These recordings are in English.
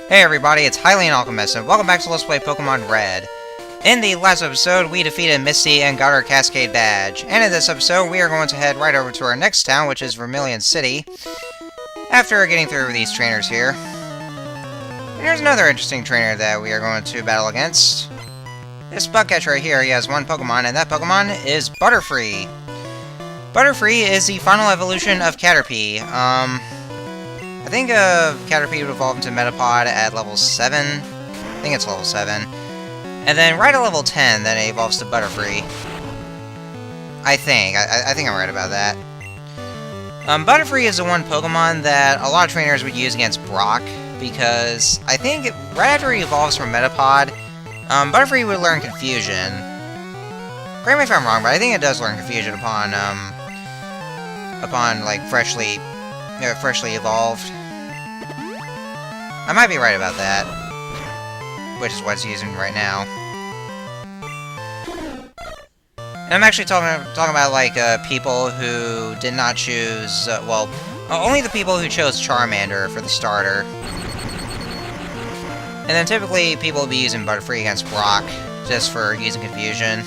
Hey everybody, it's Hylian Alchemist, and welcome back to Let's Play Pokemon Red. In the last episode, we defeated Misty and got our Cascade Badge. And in this episode, we are going to head right over to our next town, which is Vermilion City, after getting through these trainers here. And here's another interesting trainer that we are going to battle against. This Bugcatcher right here, he has one Pokemon, and that Pokemon is Butterfree. Butterfree is the final evolution of Caterpie. I think Caterpie would evolve into Metapod at level 7. I think it's level 7. And then right at level 10, then it evolves to Butterfree. I think. I think I'm right about that. Butterfree is the one Pokemon that a lot of trainers would use against Brock, because I think right after he evolves from Metapod, Butterfree would learn Confusion. Correct me if I'm wrong, but I think it does learn Confusion upon like, freshly evolved. I might be right about that, which is what it's using right now. And I'm actually talking about, like, people who did not choose, well, only the people who chose Charmander for the starter. And then typically people will be using Butterfree against Brock, just for using Confusion.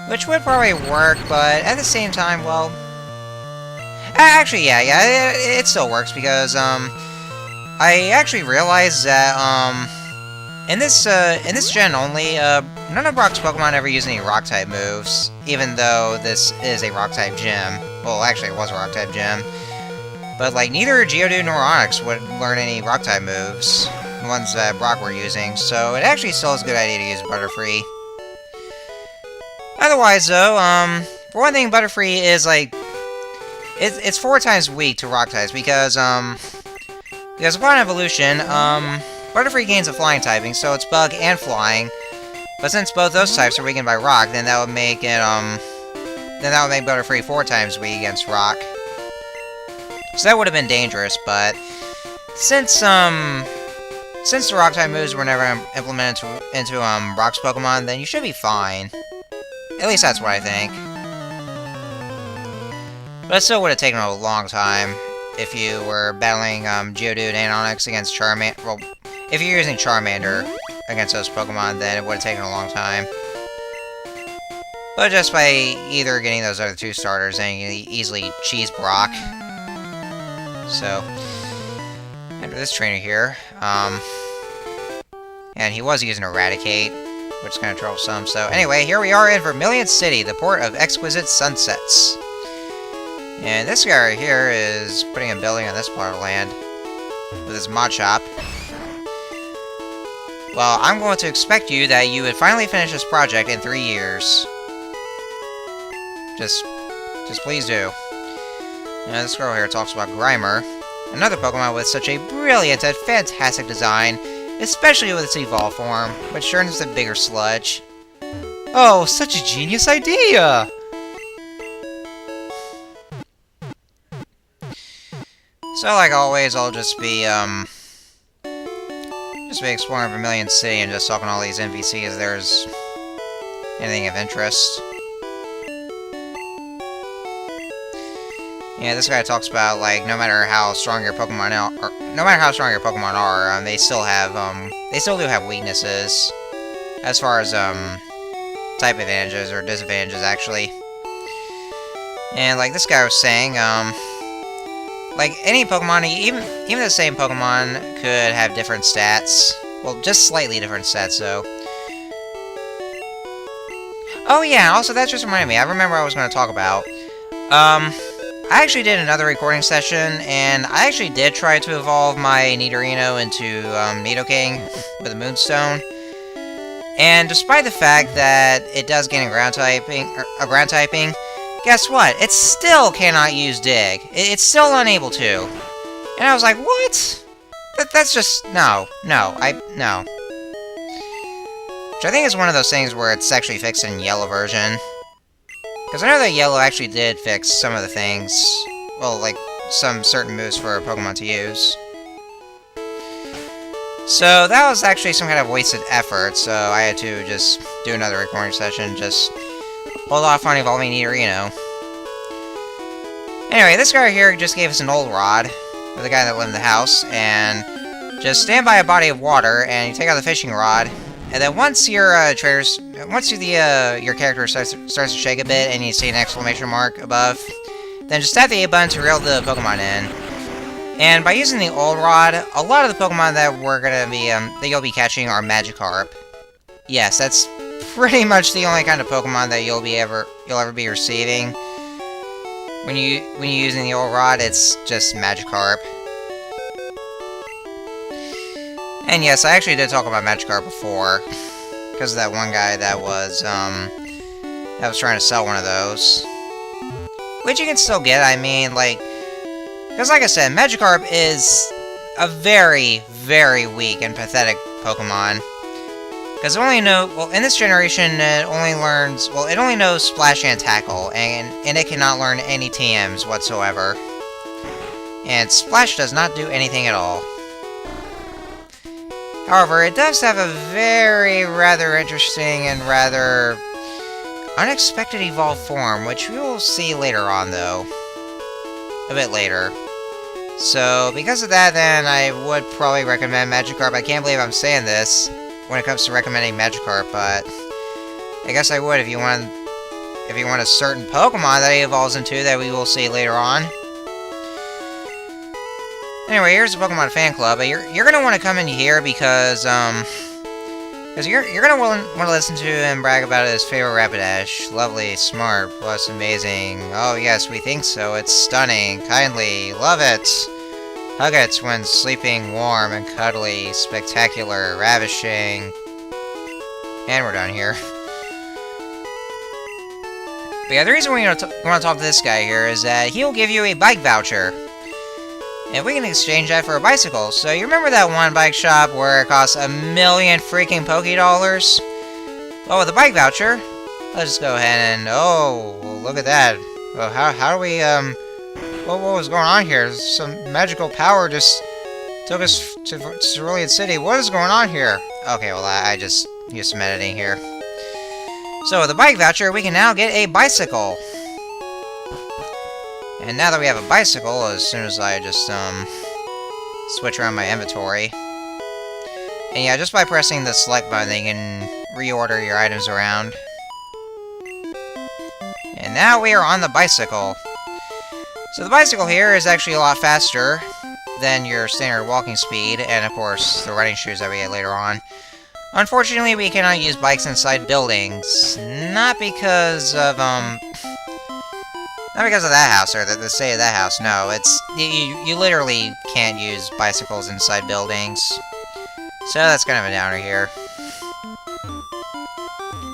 Which would probably work, but at the same time, well... Actually, yeah, it still works, because, I actually realized that, in this gen only, none of Brock's Pokemon ever use any Rock-type moves, even though this is a Rock-type gym. Well, actually, it was a Rock-type gym. But, like, neither Geodude nor Onix would learn any Rock-type moves, the ones that Brock were using, so it actually still is a good idea to use Butterfree. Otherwise, though, for one thing, Butterfree is, like, it's 4 times weak to Rock types, because upon evolution, Butterfree gains a Flying typing, so it's Bug and Flying. But since both those types are weakened by Rock, then that would make it, Butterfree 4 times weak against Rock. So that would have been dangerous, but since the Rock-type moves were never implemented into Brock's Pokemon, then you should be fine. At least that's what I think. But it still would have taken a long time if you were battling Geodude and Onix against Charmander. Well, if you're using Charmander against those Pokemon, then it would have taken a long time. But just by either getting those other 2 starters, then you can easily cheese Brock. So, enter this trainer here. And he was using Eradicate, which is kind of troublesome. So anyway, here we are in Vermilion City, the port of exquisite sunsets. And this guy right here is putting a building on this part of land with his mod shop. Well, I'm going to expect you that you would finally finish this project in 3 years. Just please do. Now, this girl here talks about Grimer, another Pokemon with such a brilliant and fantastic design, especially with its evolved form, which turns into bigger sludge. Oh, such a genius idea! So, like always, I'll just be exploring Vermilion City and just talking to all these NPCs if there's anything of interest. Yeah, this guy talks about, like, no matter how strong your Pokemon are, they still do have weaknesses, as far as, type advantages, or disadvantages, actually. And, like this guy was saying, like, any Pokemon, even the same Pokemon could have different stats. Well, just slightly different stats, though. Oh, yeah, also, that just reminded me. I remember I was going to talk about. I actually did another recording session, and I actually did try to evolve my Nidorino into, Nidoking with a Moonstone. And despite the fact that it does gain a ground typing, guess what? It still cannot use Dig. It's still unable to. And I was like, what? That's just... No. Which I think is one of those things where it's actually fixed in Yellow version. Because I know that Yellow actually did fix some of the things. Well, like, some certain moves for Pokemon to use. So that was actually some kind of wasted effort, so I had to just do another recording session, just hold off on evolving Nidorino. Anyway, this guy here just gave us an old rod, with the guy that lived in the house, and just stand by a body of water, and you take out the fishing rod, and then once your your character starts to shake a bit, and you see an exclamation mark above, then just tap the A button to reel the Pokemon in. And by using the old rod, a lot of the Pokemon that we're gonna be that you'll be catching are Magikarp. Yes, that's pretty much the only kind of Pokemon that you'll ever be receiving. When you're using the old rod, it's just Magikarp. And yes, I actually did talk about Magikarp before, because of that one guy that was trying to sell one of those. Which you can still get, I mean, like... Because like I said, Magikarp is a very, very weak and pathetic Pokemon. Because in this generation, it only knows Splash and Tackle, and it cannot learn any TMs whatsoever. And Splash does not do anything at all. However, it does have a rather interesting and rather unexpected evolved form, which we will see later on, though. A bit later. So, because of that, then, I would probably recommend Magikarp. I can't believe I'm saying this when it comes to recommending Magikarp, but I guess I would if you want a certain Pokemon that he evolves into that we will see later on. Anyway, here's the Pokemon Fan Club. You're gonna want to come in here because you're gonna want to listen to him brag about his favorite Rapidash. Lovely, smart, plus amazing. Oh yes, we think so. It's stunning, kindly, love it. Hug it when sleeping warm and cuddly, spectacular, ravishing. And we're done here. But yeah, the reason we want to talk to this guy here is that he'll give you a bike voucher. And we can exchange that for a bicycle. So you remember that one bike shop where it costs $1 million freaking Poké-Dollars? Well, with a bike voucher, let's just go ahead and... Oh, well, look at that. Well, how do we, what was going on here? Some magical power just took us to Vermilion City. What is going on here? Okay, well, I just used some editing here. So with a bike voucher, we can now get a bicycle. And now that we have a bicycle, as soon as I just, switch around my inventory. And yeah, just by pressing the select button, you can reorder your items around. And now we are on the bicycle. So the bicycle here is actually a lot faster than your standard walking speed, and of course, the running shoes that we get later on. Unfortunately, we cannot use bikes inside buildings. Not because of that house, or the state of that house, no. It's... You literally can't use bicycles inside buildings. So that's kind of a downer here.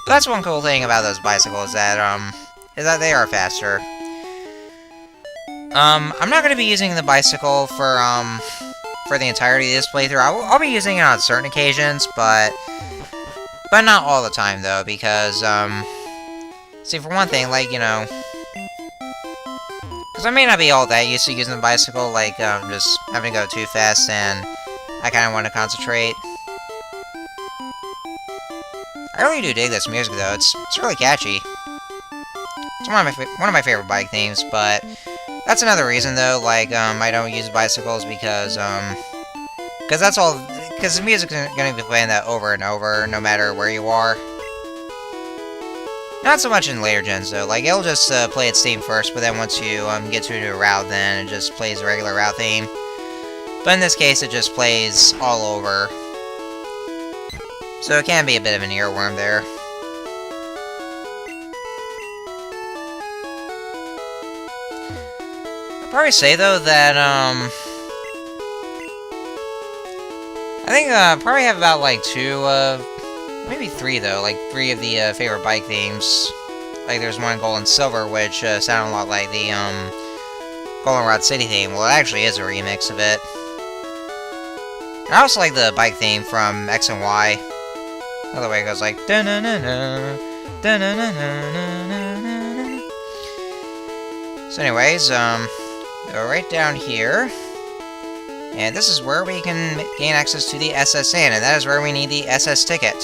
But that's one cool thing about those bicycles, is that they are faster. I'm not going to be using the bicycle for the entirety of this playthrough. I'll be using it on certain occasions, but not all the time, though, because, see, for one thing, like, you know... Because I may not be all that used to using the bicycle, like, just having to go too fast, and I kind of want to concentrate. I really do dig this music, though. It's really catchy. It's one of my favorite bike themes, but that's another reason, though, like, I don't use bicycles because that's all... Because the music's going to be playing that over and over, no matter where you are. Not so much in later gens, though. Like, it'll just play its theme first, but then once you get to a new route, then it just plays the regular route theme. But in this case, it just plays all over. So it can be a bit of an earworm there. I'd probably say, though, that, I think I probably have about, like, maybe 3, though. Like, 3 of the favorite bike themes. Like, there's one Gold and Silver, which sound a lot like the Goldenrod City theme. Well, it actually is a remix of it. And I also like the bike theme from X and Y. Another way it goes like... Da-na-na-na, da-na-na-na-na-na-na. So anyways, go right down here. And this is where we can gain access to the SS Sand, and that is where we need the SS ticket.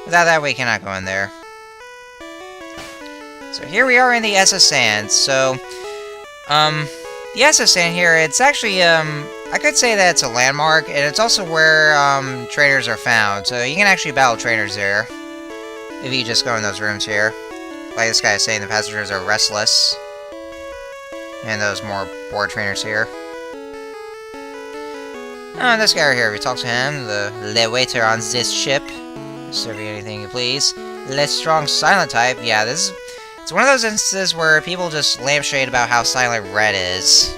Without that, we cannot go in there. So here we are in the SS Sand. So, the SS Sand here, it's actually, I could say that it's a landmark, and it's also where trainers are found. So you can actually battle trainers there if you just go in those rooms here. Like this guy is saying, the passengers are restless. And those more bored trainers here. Oh, this guy right here, we talk to him, the le waiter on this ship. Serve you anything you please. Less strong silent type. Yeah, it's one of those instances where people just lampshade about how silent red is.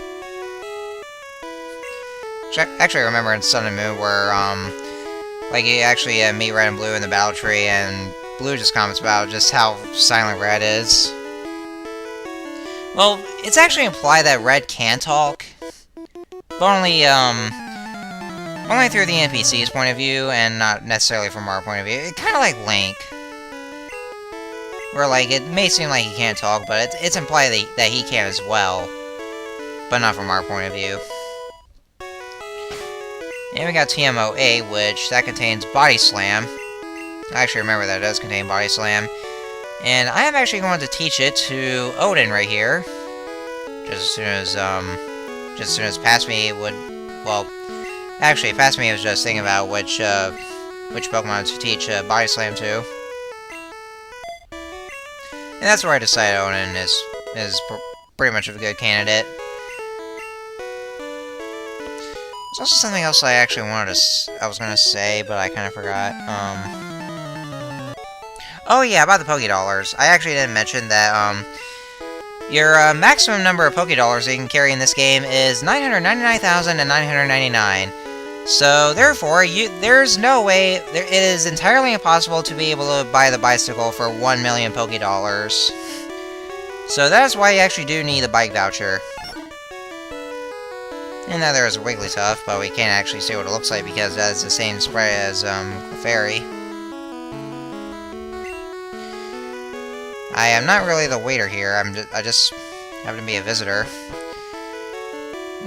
Actually, I remember in Sun and Moon where, like, you actually meet red and blue in the battle tree, and blue just comments about just how silent red is. Well, it's actually implied that red can talk, but only through the NPC's point of view, and not necessarily from our point of view. It's kind of like Link. Where, like, it may seem like he can't talk, but it's implied that he can as well. But not from our point of view. And we got TMO8, which, that contains Body Slam. I actually remember that it does contain Body Slam. And I am actually going to teach it to Odin right here. Just as soon as Past Me would... Well, actually, Past Me was just thinking about which Pokemon to teach Body Slam to. And that's where I decided Odin is pretty much a good candidate. There's also something else I actually I was gonna say, but I kind of forgot. Oh yeah, about the Pokédollars. I actually didn't mention that, your maximum number of Pokédollars that you can carry in this game is 999,999. So, therefore, there's no way... it is entirely impossible to be able to buy the bicycle for 1 million Pokédollars. So that is why you actually do need the bike voucher. And now there is a Wigglytuff, but we can't actually see what it looks like because that is the same spray as Clefairy. I am not really the waiter here. I just happen to be a visitor.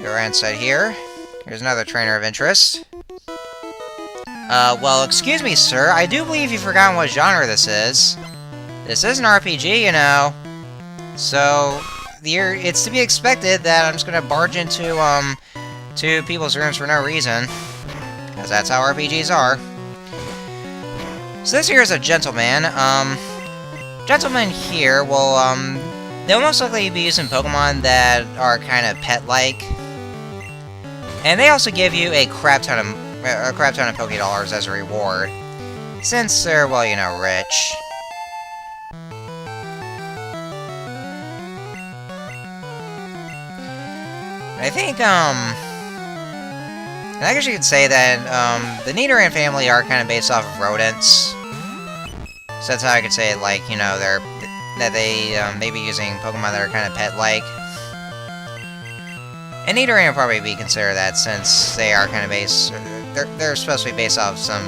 Go right inside here. Here's another trainer of interest. Well, excuse me, sir. I do believe you've forgotten what genre this is. This is an RPG, you know. So, it's to be expected that I'm just gonna barge into, to people's rooms for no reason. Because that's how RPGs are. So this here is a gentleman. Gentlemen here will, they'll most likely be using Pokemon that are kind of pet-like. And they also give you a crap ton of Pokédollars as a reward. Since they're, well, you know, rich. I think, I guess you could say that, the Nidoran family are kind of based off of rodents. So that's how I could say it, like, you know, they may be using Pokemon that are kind of pet-like. And Nidoran will probably be considered that, since they are kind of based... They're supposed to be based off some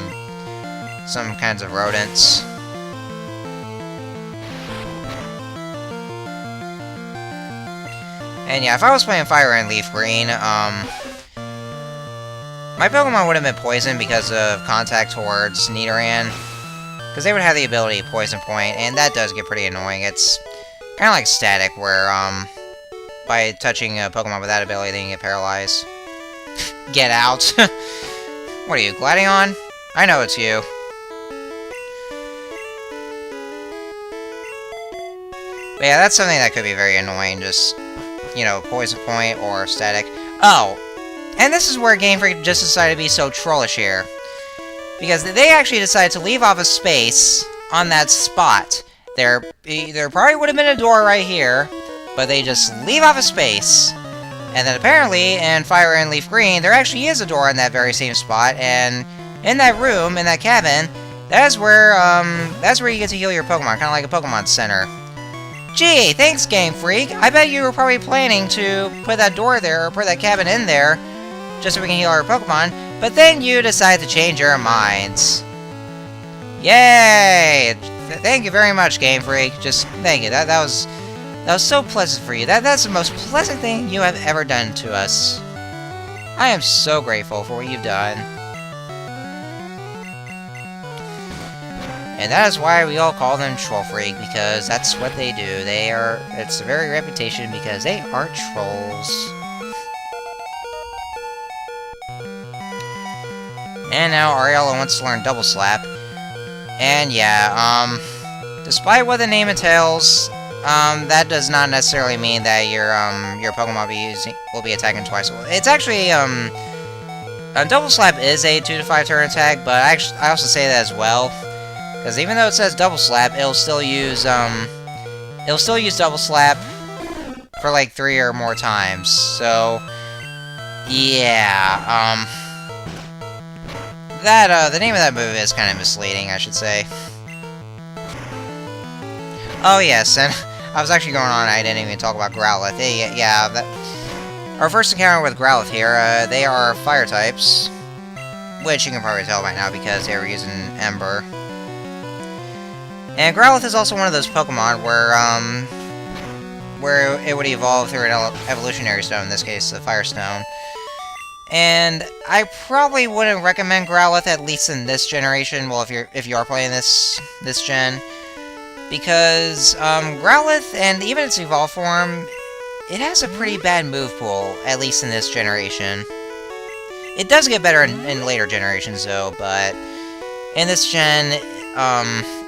kinds of rodents. And yeah, if I was playing Fire and Leaf Green, my Pokemon would have been poisoned because of contact towards Nidoran. Because they would have the ability to Poison Point, and that does get pretty annoying. It's kind of like Static, where, by touching a Pokemon with that ability, they can get paralyzed. Get out! What are you, Gladion? I know it's you. But yeah, that's something that could be very annoying, just, you know, Poison Point or Static. Oh! And this is where Game Freak just decided to be so trollish here. Because they actually decided to leave off a space on that spot. There probably would have been a door right here, but they just leave off a space. And then apparently, in Fire and Leaf Green, there actually is a door in that very same spot, and in that room, in that cabin, that's where you get to heal your Pokemon, kind of like a Pokemon Center. Gee, thanks, Game Freak. I bet you were probably planning to put that door there, or put that cabin in there, just so we can heal our Pokemon, but then you decide to change your minds. Yay! Thank you very much, Game Freak. Just thank you. That was so pleasant for you. That's the most pleasant thing you have ever done to us. I am so grateful for what you've done. And that is why we all call them Troll Freak, because that's what they do. It's a very reputation because they are trolls. And now Ariella wants to learn Double Slap. And yeah, despite what the name entails, that does not necessarily mean that your Pokemon will be attacking twice. It's actually, Double Slap is a 2 to 5 turn attack, but I also say that as well. Because even though it says Double Slap, it'll still use Double Slap for like 3 or more times. So, yeah, the name of that move is kind of misleading, I should say. Oh yes, and I was actually going on, I didn't even talk about Growlithe. Our first encounter with Growlithe here, they are fire types, which you can probably tell by now because they were using Ember. And Growlithe is also one of those Pokemon where it would evolve through an evolutionary stone, in this case, the Fire Stone. And I probably wouldn't recommend Growlithe, at least in this generation. Well, if you are playing this gen, because Growlithe, and even its evolved form, it has a pretty bad move pool, at least in this generation. It does get better in later generations, though, but in this gen,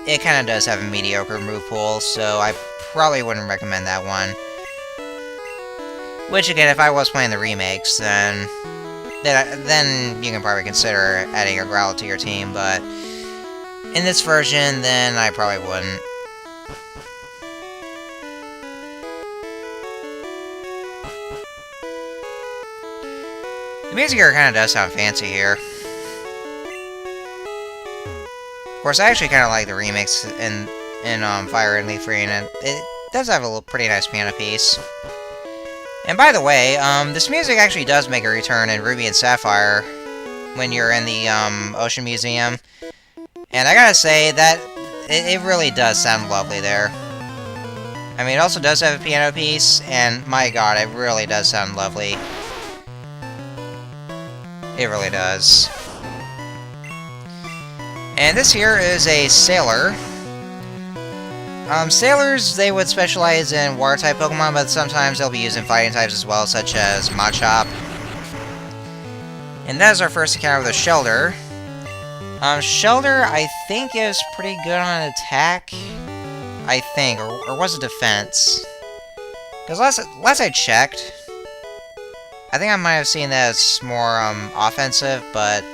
it kind of does have a mediocre move pool, so I probably wouldn't recommend that one. Which, again, if I was playing the remakes, then you can probably consider adding a Growlithe to your team, but in this version, then I probably wouldn't. The music here kind of does sound fancy here. Of course, I actually kind of like the remix in Fire and Leaf Rain, and it does have a pretty nice piano piece. And by the way, this music actually does make a return in Ruby and Sapphire when you're in the Ocean Museum. And I gotta say that it really does sound lovely there. I mean, it also does have a piano piece, and my god, it really does sound lovely. It really does. And this here is a Sailor. Sailors, they would specialize in Water-type Pokemon, but sometimes they'll be used in Fighting types as well, such as Machop. And that is our first encounter with a Shelter. Shelter, I think, is pretty good on attack. I think, or was it defense? Because last I checked, I think I might have seen that as more offensive, but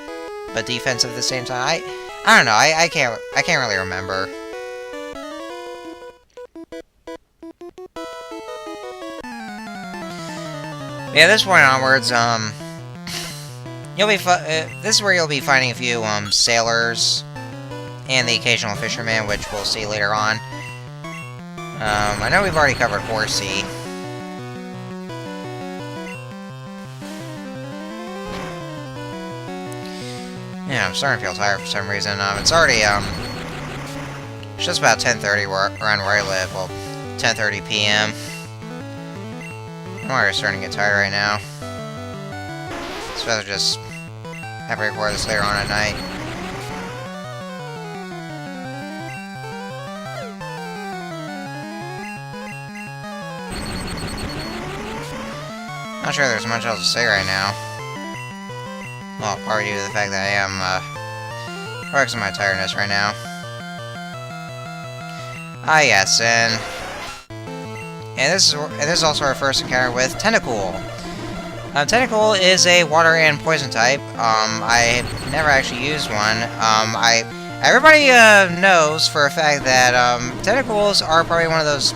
defensive at the same time. I don't know. I can't really remember. Yeah, this point onwards, this is where you'll be finding a few sailors and the occasional fisherman, which we'll see later on. I know we've already covered Horsey. Yeah, I'm starting to feel tired for some reason. It's already it's just about 10:30 around where I live. Well, 10:30 p.m. I'm already starting to get tired right now. It's better just have to record this later on at night. Not sure there's much else to say right now. Well, partly due to the fact that I am focusing my tiredness right now. Ah, yes, and this is also our first encounter with Tentacool. Tentacool is a water and poison type. I've never actually used one. Everybody knows for a fact that Tentacools are probably one of those,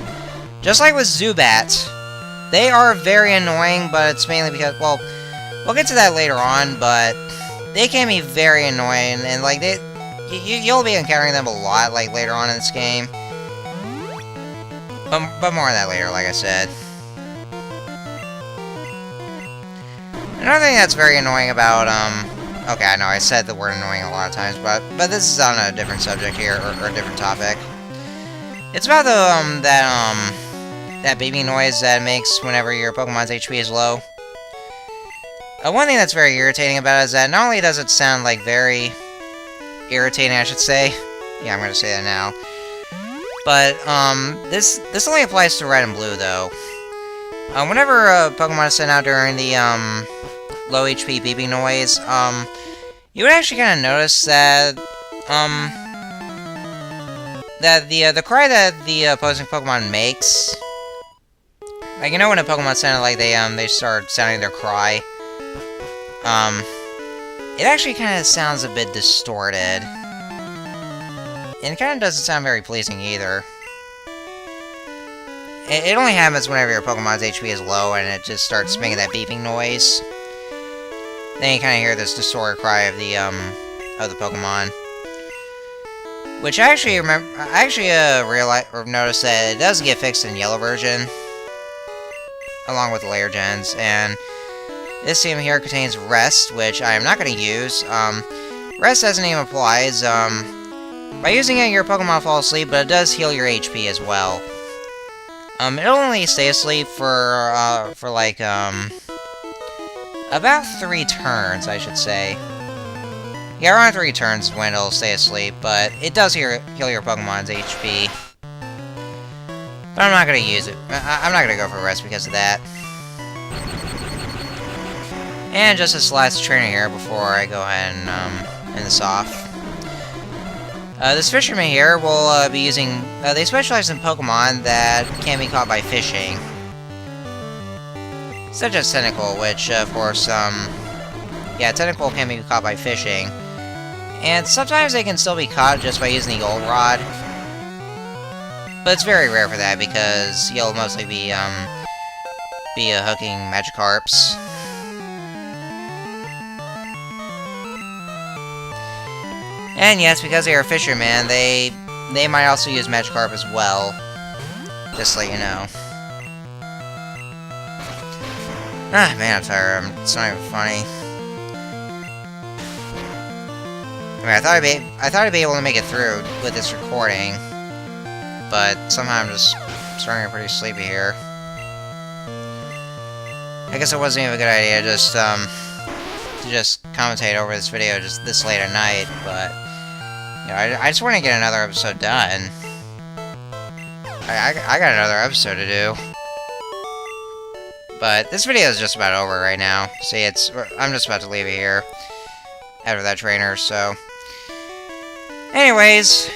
just like with Zubat, they are very annoying, but it's mainly because, well, we'll get to that later on, but they can be very annoying, and like you'll be encountering them a lot, like later on in this game. But more on that later, like I said. Another thing that's very annoying about, okay, I know I said the word annoying a lot of times, but this is on a different subject here, or a different topic. It's about the, that beeping noise that it makes whenever your Pokemon's HP is low. One thing that's very irritating about it is that not only does it sound, like, very irritating, I should say. Yeah, I'm gonna say that now. But, this only applies to Red and Blue, though. Whenever a Pokemon is sent out during the, low HP beeping noise, you would actually kind of notice that, the cry that the opposing Pokemon makes, like, you know when a Pokemon sounded like they start sounding their cry? It actually kind of sounds a bit distorted. And it kind of doesn't sound very pleasing either. It only happens whenever your Pokemon's HP is low and it just starts making that beeping noise. Then you kind of hear this distorted cry of the Pokemon. Which I actually noticed that it does get fixed in the yellow version, along with the layer gens, and this team here contains Rest, which I am not going to use. Rest, as the name implies, by using it, your Pokemon fall asleep, but it does heal your HP as well. It'll only stay asleep for like, about 3 turns, I should say. Yeah, around 3 turns when it'll stay asleep, but it does heal your Pokemon's HP. But I'm not going to use it. I'm not going to go for Rest because of that. And just this last trainer here before I go ahead and end this off. This fisherman here will be using... they specialize in Pokemon that can be caught by fishing. Such as Tentacle, which, of course, yeah, Tentacle can be caught by fishing. And sometimes they can still be caught just by using the Gold Rod. But it's very rare for that, because you'll mostly be hooking Magikarps. And yes, because they are fishermen, they might also use Magikarp as well. Just to let you know. Ah, man, I'm tired. It's not even funny. I mean, I thought I'd be able to make it through with this recording, but somehow I'm just starting to get pretty sleepy here. I guess it wasn't even a good idea just to just commentate over this video just this late at night, but you know, I just want to get another episode done. I got another episode to do. But this video is just about over right now. See, I'm just about to leave it here after that trainer, so. Anyways,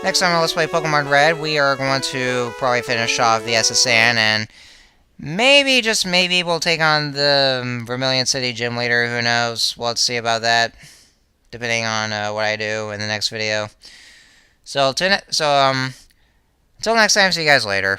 next time on Let's Play Pokemon Red, we are going to probably finish off the SSN, and maybe, just maybe, we'll take on the Vermilion City Gym Leader. Who knows? We'll have to see about that, depending on what I do in the next video. So, until next time, see you guys later.